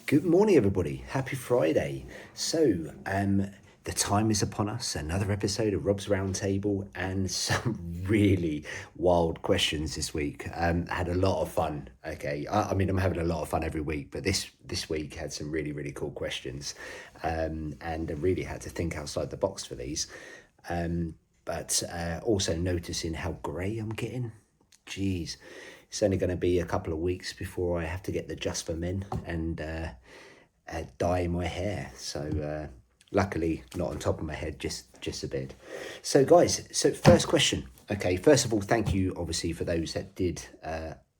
Good morning, everybody. Happy Friday. So, the time is upon us. Another episode of Rob's Roundtable and some really wild questions this week. Had a lot of fun. Okay, I mean, I'm having a lot of fun every week, but this week had some really cool questions, and I really had to think outside the box for these. But also noticing how grey I'm getting. Jeez, it's only going to be a couple of weeks before I have to get the Just for Men and dye my hair. So luckily, not on top of my head, just a bit. So guys, so first question. Okay, first of all, thank you obviously for those that did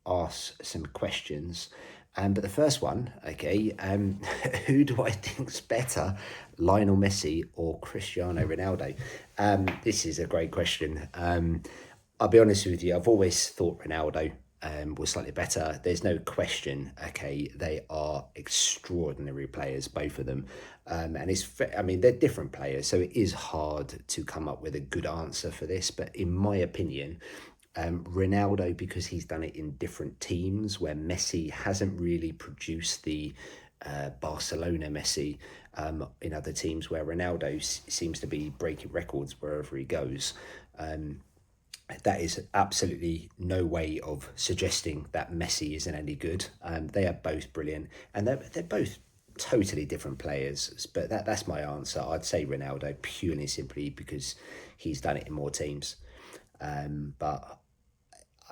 ask some questions. But the first one, okay, who do I think's better, Lionel Messi or Cristiano Ronaldo? This is a great question. I'll be honest with you, I've always thought Ronaldo was slightly better. There's no question, okay, they are extraordinary players, both of them. And they're different players, so it is hard to come up with a good answer for this. But in my opinion, Ronaldo, because he's done it in different teams where Messi hasn't really produced the Barcelona Messi in other teams where Ronaldo seems to be breaking records wherever he goes. That is absolutely no way of suggesting that Messi isn't any good. They are both brilliant, and they're both totally different players. But that's my answer. I'd say Ronaldo purely simply because he's done it in more teams. But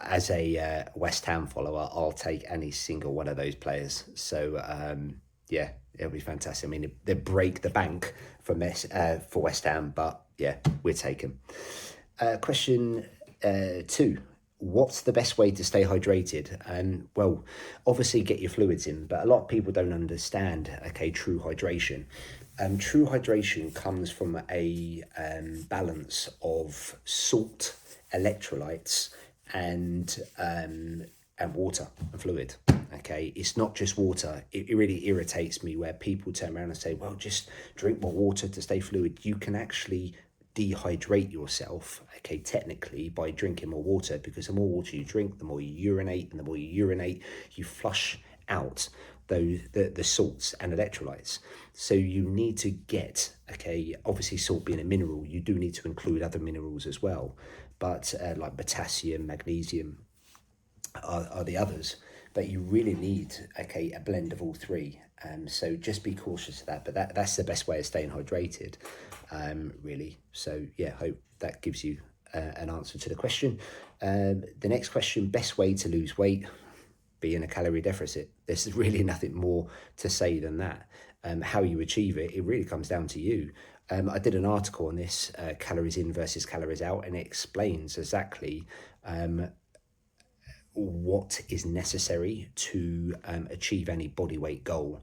as a West Ham follower, I'll take any single one of those players. So yeah, it'll be fantastic. I mean, they break the bank for West Ham, but yeah, we're taking. Question 2. What's the best way to stay hydrated? Well, obviously get your fluids in, but a lot of people don't understand, okay, true hydration. True hydration comes from a balance of salt, electrolytes, and water and fluid. Okay, it's not just water. It really irritates me where people turn around and say, well, just drink more water to stay fluid. You can actually dehydrate yourself, okay, technically by drinking more water, because the more water you drink, the more you urinate, and the more you urinate, you flush out the salts and electrolytes. So you need to get, okay, obviously salt being a mineral, you do need to include other minerals as well, but like potassium, magnesium are the others, but you really need, okay, a blend of all three. So just be cautious of that, but that's the best way of staying hydrated, really. So yeah, hope that gives you an answer to the question. The next question, best way to lose weight, be in a calorie deficit. There's really nothing more to say than that. How you achieve it really comes down to you. I did an article on this, calories in versus calories out, and it explains exactly what is necessary to achieve any body weight goal.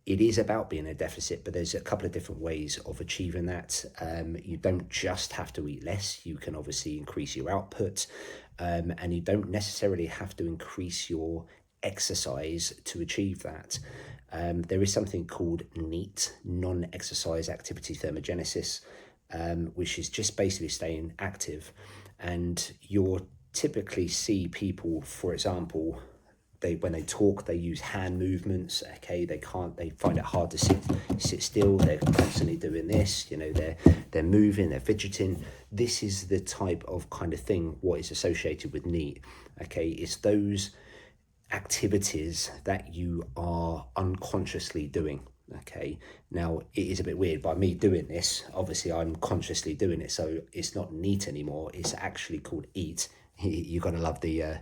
It is about being a deficit, but there's a couple of different ways of achieving that. You don't just have to eat less. You can obviously increase your output, and you don't necessarily have to increase your exercise to achieve that. There is something called NEAT, non-exercise activity thermogenesis, which is just basically staying active. And you'll typically see people, for example, when they talk, they use hand movements. Okay, they find it hard to sit still. They're constantly doing this. You know, they're moving, they're fidgeting. This is the type of kind of thing what is associated with NEAT. Okay, it's those activities that you are unconsciously doing. Okay, now it is a bit weird by me doing this. Obviously, I'm consciously doing it, so it's not NEAT anymore. It's actually called EAT. You've got to love the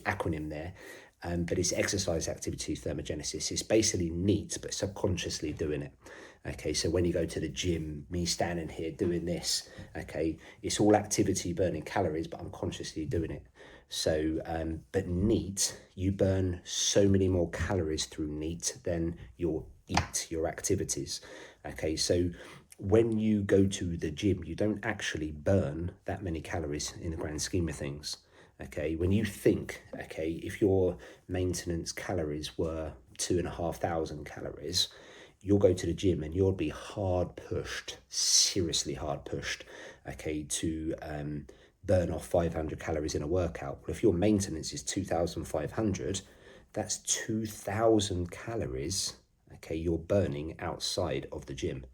acronym there, but it's exercise activity thermogenesis. It's basically NEAT, but subconsciously doing it. Okay, so when you go to the gym, me standing here doing this, okay, it's all activity burning calories, but I'm consciously doing it. So, but NEAT, you burn so many more calories through NEAT than your EAT, your activities. Okay, so when you go to the gym, you don't actually burn that many calories in the grand scheme of things. Okay, when you think, okay, if your maintenance calories were 2,500 calories, you'll go to the gym and you'll be hard pushed, seriously hard pushed, okay, to burn off 500 calories in a workout. Well, if your maintenance is 2,500, That's 2,000 calories, okay, you're burning outside of the gym.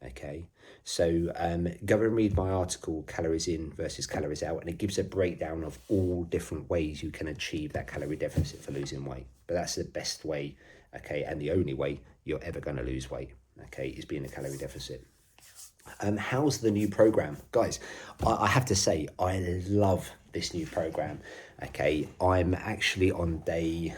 Okay, so go and read my article, Calories In versus Calories Out, and it gives a breakdown of all different ways you can achieve that calorie deficit for losing weight. But that's the best way, okay, and the only way you're ever going to lose weight, okay, is being a calorie deficit. How's the new program, guys? I have to say, I love this new program. Okay, I'm actually on day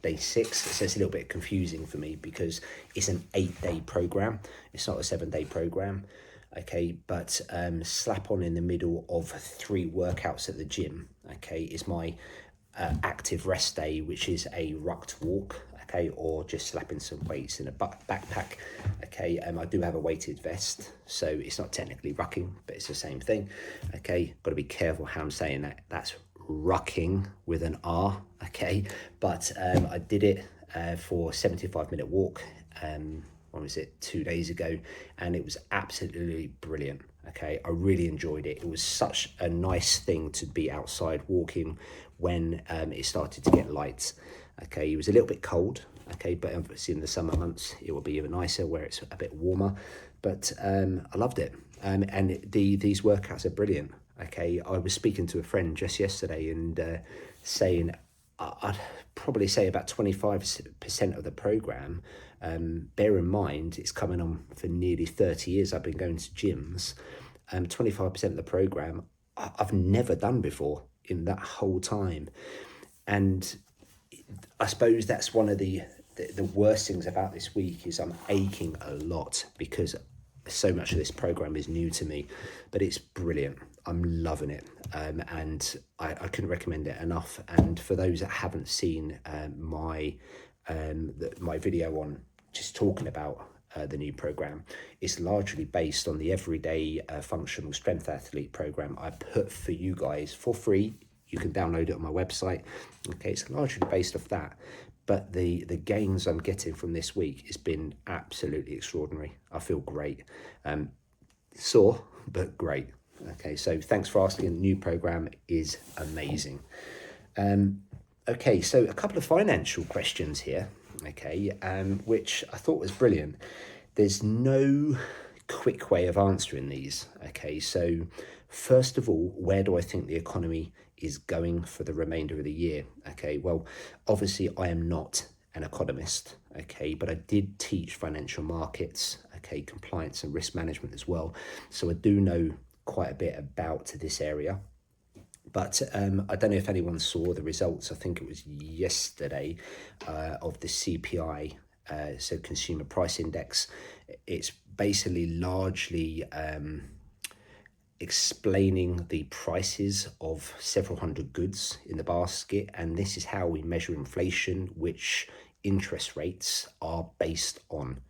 6, so it's a little bit confusing for me because it's an 8-day program. It's not a 7-day program. Okay, but slap on in the middle of 3 workouts at the gym, okay, is my active rest day, which is a rucked walk, okay, or just slapping some weights in a backpack. Okay, I do have a weighted vest, so it's not technically rucking, but it's the same thing. Okay, got to be careful how I'm saying that. That's rucking with an R, okay, but I did it for 75-minute walk, when was it, 2 days ago, and it was absolutely brilliant. Okay, I really enjoyed it. It was such a nice thing to be outside walking when it started to get light. Okay, it was a little bit cold, okay, but obviously in the summer months it will be even nicer where it's a bit warmer, but I loved it. And these workouts are brilliant. Okay, I was speaking to a friend just yesterday and saying I'd probably say about 25% of the program. Bear in mind, it's coming on for nearly 30 years. I've been going to gyms. 25% of the program I've never done before in that whole time. And I suppose that's one of the worst things about this week is I'm aching a lot because so much of this program is new to me, but it's brilliant. I'm loving it, and I couldn't recommend it enough. And for those that haven't seen my video on just talking about the new program, it's largely based on the everyday functional strength athlete program I put for you guys for free. You can download it on my website. Okay, it's largely based off that. But the gains I'm getting from this week has been absolutely extraordinary. I feel great. Sore, but great. Okay, so thanks for asking. The new program is amazing. Okay, so a couple of financial questions here, okay, which I thought was brilliant. There's no quick way of answering these, okay, so first of all, where do I think the economy is going for the remainder of the year? Okay, well, obviously I am not an economist, okay, but I did teach financial markets, okay, compliance and risk management as well, so I do know quite a bit about this area. But I don't know if anyone saw the results. I think it was yesterday of the CPI, so Consumer Price Index. It's basically largely explaining the prices of several hundred goods in the basket, and this is how we measure inflation, which interest rates are based on.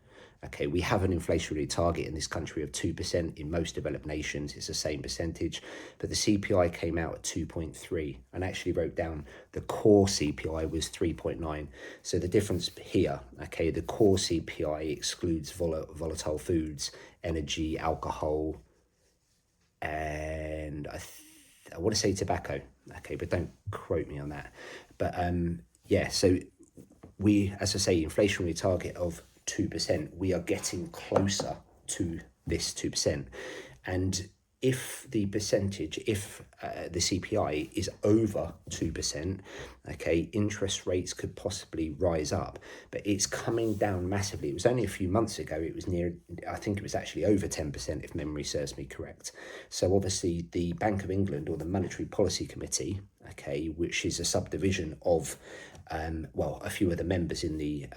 Okay, we have an inflationary target in this country of 2%. In most developed nations, it's the same percentage, but the CPI came out at 2.3 and actually wrote down the core CPI was 3.9. So the difference here, okay, the core CPI excludes volatile foods, energy, alcohol, and I want to say tobacco, okay, but don't quote me on that. But yeah, so we, as I say, inflationary target of 2%, we are getting closer to this 2%. And if the percentage, if the CPI is over 2%, okay, interest rates could possibly rise up, but it's coming down massively. It was only a few months ago, it was near, I think it was actually over 10%, if memory serves me correct. So obviously the Bank of England, or the Monetary Policy Committee, okay, which is a subdivision of well, a few of the members in the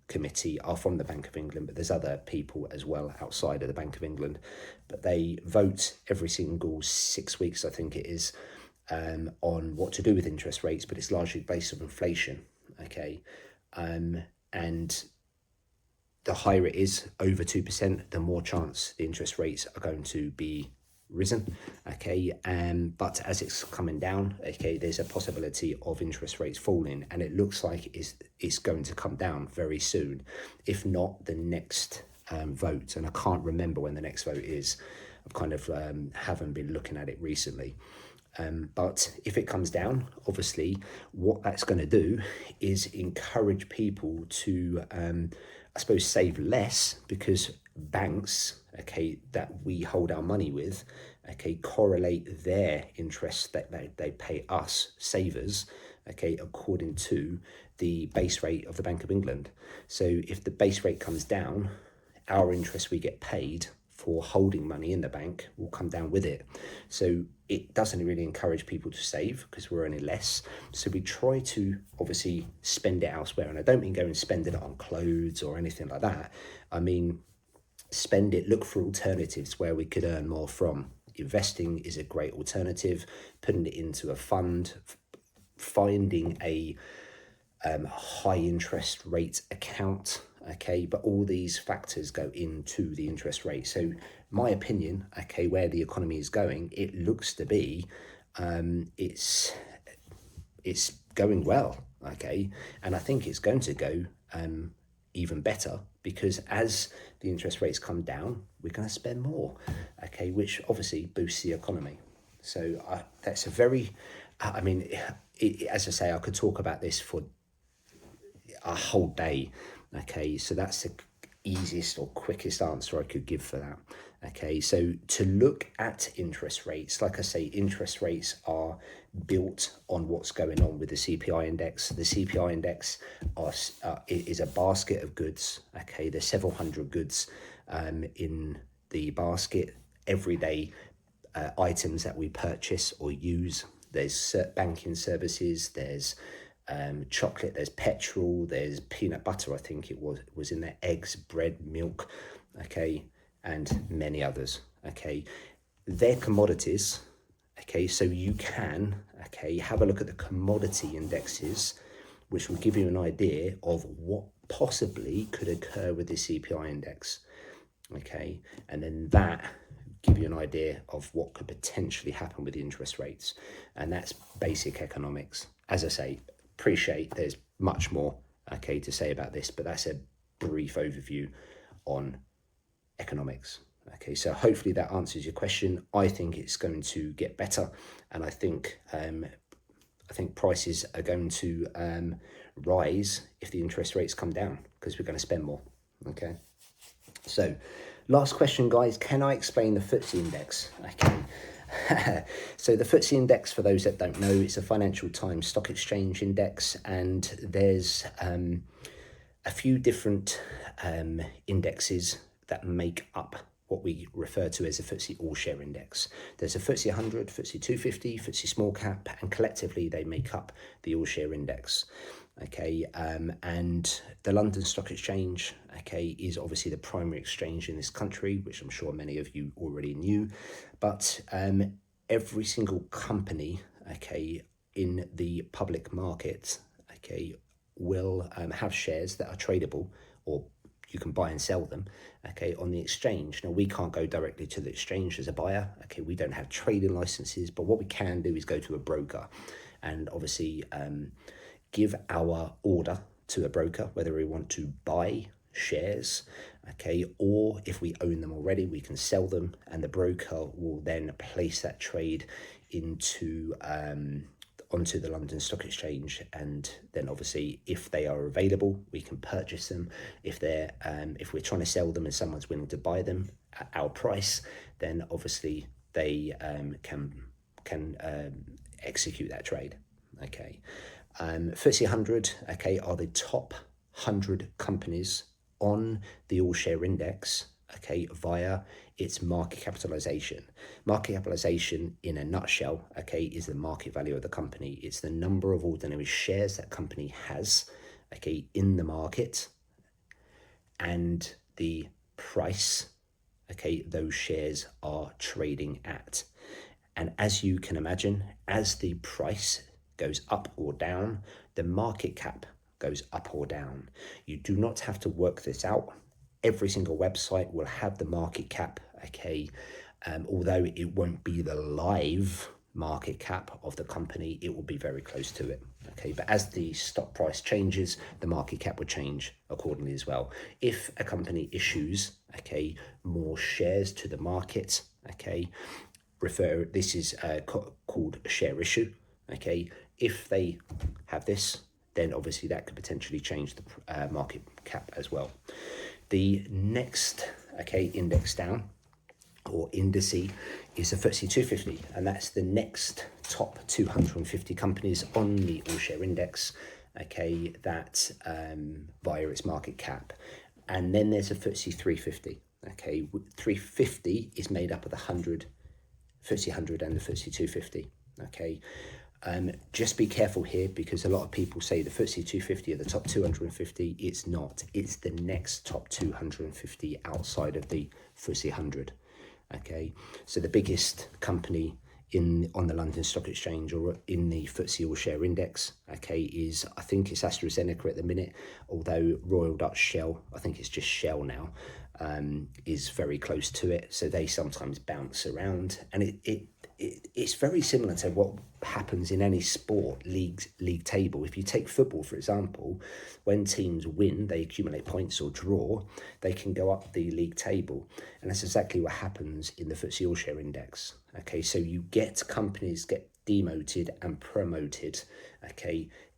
committee are from the Bank of England, but there's other people as well outside of the Bank of England. But they vote every single 6 weeks, I think it is, on what to do with interest rates, but it's largely based on inflation, okay? And the higher it is, over 2%, the more chance the interest rates are going to be risen, okay, but as it's coming down, okay, there's a possibility of interest rates falling, and it looks like it's going to come down very soon, if not the next vote, and I can't remember when the next vote is. I've kind of haven't been looking at it recently, But if it comes down, obviously, what that's going to do is encourage people to, I suppose, save less, because banks, okay, that we hold our money with, okay, correlate their interest that they pay us savers, okay, according to the base rate of the Bank of England. So if the base rate comes down, our interest we get paid for holding money in the bank will come down with it. So it doesn't really encourage people to save because we're earning less. So we try to obviously spend it elsewhere. And I don't mean go and spend it on clothes or anything like that. I mean, spend it, look for alternatives where we could earn more from. Investing is a great alternative, putting it into a fund, finding a high interest rate account, okay, but all these factors go into the interest rate. So my opinion, okay, where the economy is going, it looks to be it's going well, okay, and I think it's going to go even better, because as the interest rates come down, we're going to spend more, okay, which obviously boosts the economy. So that's a very, I mean, as I say, I could talk about this for a whole day, okay, so that's the easiest or quickest answer I could give for that. Okay, so to look at interest rates, like I say, interest rates are built on what's going on with the CPI index. The CPI index is a basket of goods. Okay, there's several hundred goods in the basket, everyday items that we purchase or use. There's banking services, there's chocolate, there's petrol, there's peanut butter, I think it was in there, eggs, bread, milk, okay, and many others, okay. They're commodities, okay, so you can, okay, have a look at the commodity indexes, which will give you an idea of what possibly could occur with the CPI index, okay, and then that give you an idea of what could potentially happen with the interest rates. And that's basic economics. As I say, appreciate there's much more, okay, to say about this, but that's a brief overview on economics. Okay, so hopefully that answers your question. I think it's going to get better, and I think prices are going to rise if the interest rates come down, because we're going to spend more. Okay, so last question, guys. Can I explain the FTSE index? Okay. So the FTSE index, for those that don't know, it's a Financial Times stock exchange index, and there's a few different indexes that make up what we refer to as a FTSE all-share index. There's a FTSE 100, FTSE 250, FTSE small cap, and collectively they make up the all-share index. Okay, and the London Stock Exchange, okay, is obviously the primary exchange in this country, which I'm sure many of you already knew. But every single company, okay, in the public market, okay, will have shares that are tradable, or you can buy and sell them, okay, on the exchange. Now, we can't go directly to the exchange as a buyer, okay, we don't have trading licenses, but what we can do is go to a broker and obviously give our order to a broker, whether we want to buy shares, okay, or if we own them already, we can sell them, and the broker will then place that trade into onto the London Stock Exchange, and then obviously if they are available, we can purchase them. If they're if we're trying to sell them and someone's willing to buy them at our price, then obviously they can execute that trade. Okay, FTSE 100, okay, are the top 100 companies on the all-share index, okay, via its market capitalization. Market capitalization, in a nutshell, okay, is the market value of the company. It's the number of ordinary shares that company has, okay, in the market, and the price, okay, those shares are trading at. And as you can imagine, as the price goes up or down, the market cap goes up or down. You do not have to work this out. Every single website will have the market cap, okay, although it won't be the live market cap of the company, it will be very close to it, okay. But as the stock price changes, the market cap will change accordingly as well. If a company issues, okay, more shares to the market, okay, this is called a share issue. Okay, if they have this, then obviously that could potentially change the market cap as well. The next index down, or indice, is the FTSE 250, and that's the next top 250 companies on the all share index, that via its market cap. And then there's a FTSE 350. 350 is made up of the FTSE 100 and the FTSE 250. Just be careful here, because a lot of people say the FTSE 250 are the top 250. It's not. It's the next top 250 outside of the FTSE 100. So the biggest company on the London Stock Exchange or in the FTSE All Share Index, is, I think it's AstraZeneca at the minute, although Royal Dutch Shell, I think it's just Shell now, is very close to it. So they sometimes bounce around, and it's very similar to what happens in any sport league table. If you take football, for example, when teams win, they accumulate points, or draw, they can go up the league table. And that's exactly what happens in the FTSE All Share Index. So you get companies get demoted and promoted,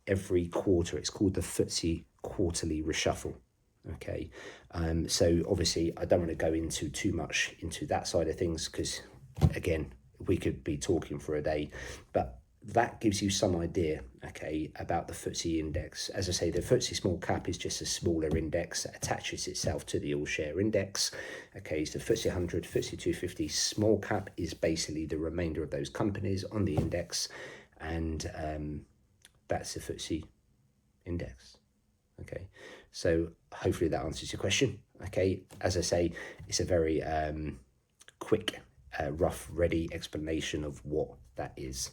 every quarter. It's called the FTSE Quarterly Reshuffle. So obviously I don't want to go into too much into that side of things, because again, we could be talking for a day, but that gives you some idea, about the FTSE index. As I say, the FTSE small cap is just a smaller index that attaches itself to the all share index. So FTSE 100, FTSE 250 small cap is basically the remainder of those companies on the index, and that's the FTSE index. So hopefully that answers your question. As I say, it's a very quick, rough, ready explanation of what that is.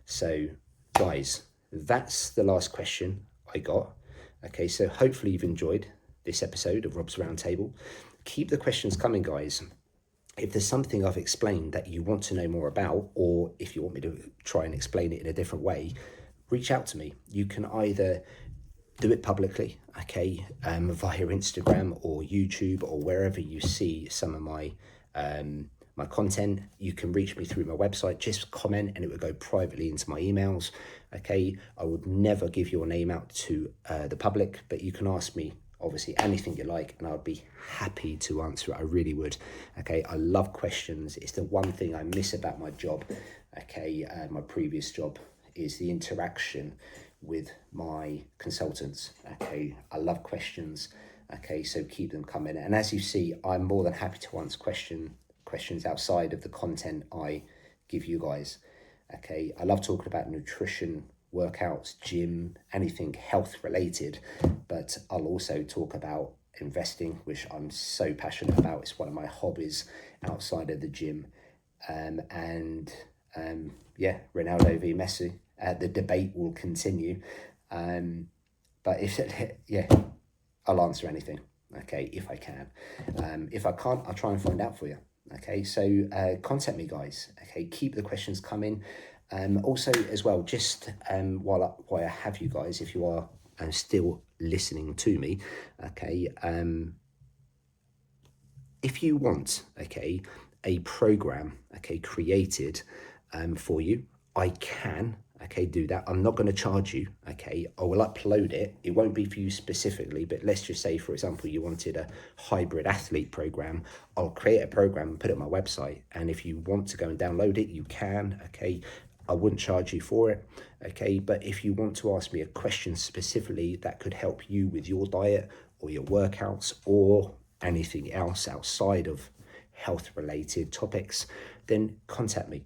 So guys, that's the last question I got. So hopefully you've enjoyed this episode of Rob's Roundtable. Keep the questions coming, guys. If there's something I've explained that you want to know more about, or if you want me to try and explain it in a different way, reach out to me. You can either do it publicly, via Instagram or YouTube, or wherever you see some of my my content. You can reach me through my website. Just comment and it would go privately into my emails. I would never give your name out to the public, but you can ask me obviously anything you like, and I'd be happy to answer it. I really would. I love questions. It's the one thing I miss about my job. My previous job is the interaction with my consultants. I love questions. So keep them coming. And as you see, I'm more than happy to answer questions outside of the content I give you guys. I love talking about nutrition, workouts, gym, anything health related, but I'll also talk about investing, which I'm so passionate about. It's one of my hobbies outside of the gym. Ronaldo v Messi. The debate will continue. But I'll answer anything, if I can. If I can't, I'll try and find out for you. So contact me, guys. Keep the questions coming. Also, as well, just while I have you guys, if you are still listening to me, if you want, a program, created for you, I can. Do that. I'm not going to charge you. I will upload it. It won't be for you specifically, but let's just say, for example, you wanted a hybrid athlete program. I'll create a program and put it on my website. And if you want to go and download it, you can. I wouldn't charge you for it. But if you want to ask me a question specifically that could help you with your diet or your workouts or anything else outside of health related topics, then contact me.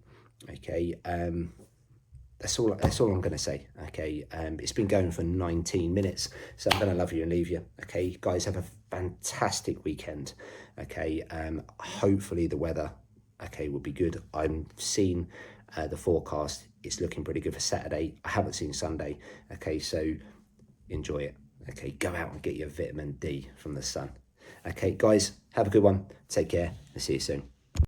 That's all I'm going to say. It's been going for 19 minutes, so I'm going to love you and leave you. Guys, have a fantastic weekend. Hopefully the weather, will be good. I'm seeing the forecast. It's looking pretty good for Saturday. I haven't seen Sunday. So enjoy it. Go out and get your vitamin D from the sun. Guys, have a good one. Take care. I'll see you soon.